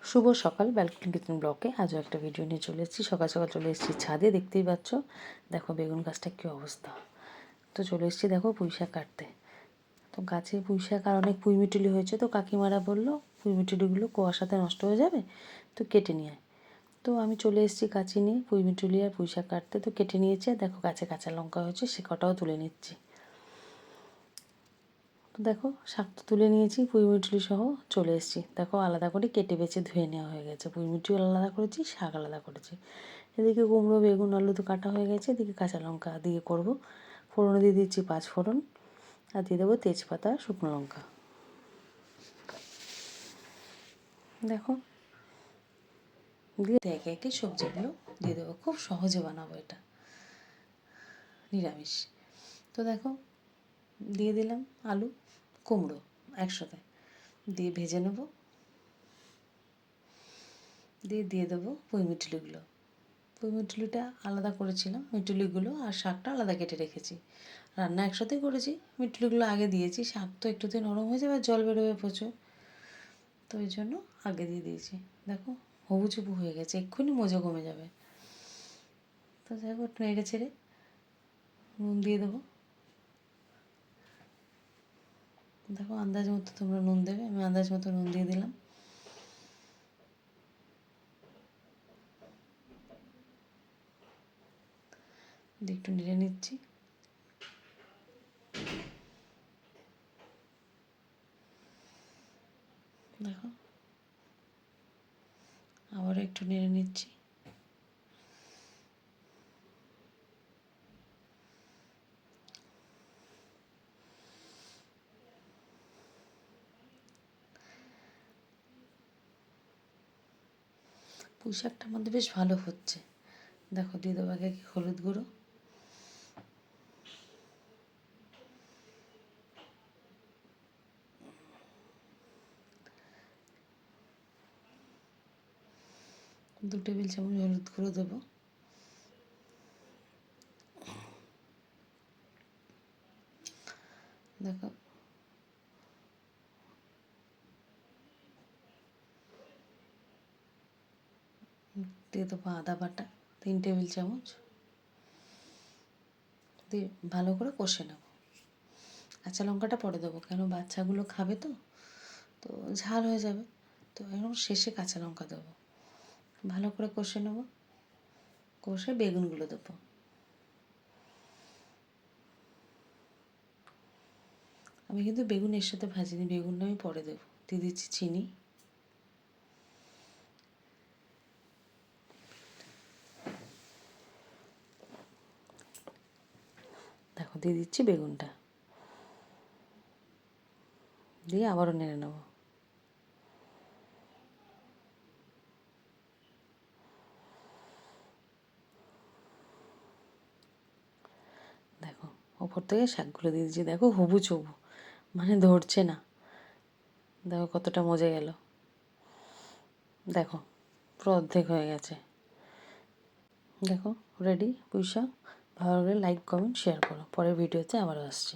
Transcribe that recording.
শুভ সকাল, balcony kitchen ব্লকে আজও একটা ভিডিও নিয়ে চলে এসেছি। সকাল সকাল চলে এসেছি ছাদে, দেখতেই পাচ্ছ। দেখো বেগুন গাছটা কী অবস্থা। তো চলে এসেছি দেখো পুঁই শাক কাটতে। তো গাছে পুঁই শাক আর অনেক পুঁইমিটুলি হয়েছে, তো কাকিমারা বললো পুঁইমিটুলিগুলো কুয়াশাতে নষ্ট হয়ে যাবে, তো কেটে নিয়ে আয়। তো আমি চলে এসেছি কাঁচি নিয়ে পুঁইমিটুলি আর পুঁই শাক কাটতে। তো কেটে নিয়েছি, দেখো গাছে কাঁচা লঙ্কা হয়েছে, সে কটাও তুলে নিচ্ছি। তো দেখো শাক তো তুলে নিয়েছি, পুঁইমিটুলি সহ চলে এসেছি। দেখো আলাদা করে কেটে বেছে ধুয়ে নেওয়া হয়ে গেছে। পুঁইমিটুলি আলাদা করেছি, শাক আলাদা করেছি। এদিকে কুমড়ো, বেগুন, আলু তো কাটা হয়ে গেছে। এদিকে কাঁচা লঙ্কা দিয়ে করবো। ফোড়নে দিয়ে দিচ্ছি 5 ফোড়ন, আর দিয়ে দেবো তেজপাতা, শুকনো লঙ্কা। দেখো দিয়ে একে একে সবজিগুলো দিয়ে দেবো। খুব সহজে বানাবো এটা, নিরামিষ। তো দেখো দিয়ে দিলাম আলু, কুমড়ো একসাথে দিয়ে ভেজে নেব। দিয়ে দেবো পুঁইমিটুলিগুলো। মিটুলিটা আলাদা করেছিলাম, মিটুলিগুলো আর শাকটা আলাদা কেটে রেখেছি। রান্না একসাথেই করেছি, মিটুলিগুলো আগে দিয়েছি। শাক তো একটুতে নরম হয়ে যাবে, জল বেরোবে প্রচুর, তো ওই জন্য আগে দিয়ে দিয়েছি। দেখো হবু চুবু হয়ে গেছে, এক্ষুনি মজা কমে যাবে। তো দেখো একটু নেড়ে ছেড়ে নুন দিয়ে দেবো। দেখো আন্দাজ মতো তোমরা নুন দেবে, আমি আন্দাজ মতো নুন দিয়ে দিলাম। দিয়ে একটু নেড়ে নিচ্ছি। দেখো আবার একটু নেড়ে নিচ্ছি। পুঁই শাকটা আমাদের বেশ ভালো হচ্ছে। দেখো দিয়ে দেবো আগে হলুদ গুঁড়ো, দু টেবিল চামচ হলুদ গুঁড়ো দেবো। দেখো দিয়ে দেবো আদা বাটা 3 টেবিল চামচ, দিয়ে ভালো করে কষে নেব। কাঁচা লঙ্কাটা পরে দেবো, কেন বাচ্চাগুলো খাবে, তো তো ঝাল হয়ে যাবে, তো এখন শেষে কাঁচা লঙ্কা দেবো। ভালো করে কষে নেব, কষে বেগুনগুলো দেবো। আমি কিন্তু বেগুন এর সাথে ভাজিনি, বেগুনটা আমি পরে দেবো। দিয়ে দিচ্ছি চিনি, দেখো দিয়ে দিচ্ছি বেগুনটা, দিয়ে আবারও নেড়ে নেব। দেখো ওপর থেকে শাকগুলো দিয়ে দিচ্ছি। দেখো হবু চবু, মানে ধরছে না। দেখো কতটা মজে গেল। দেখো পুরো অর্ধেক হয়ে গেছে। দেখো রেডি পুঁই শাক। ভালো লাগলে লাইক, কমেন্ট, শেয়ার করো। পরের ভিডিওতে আবারও আসছি।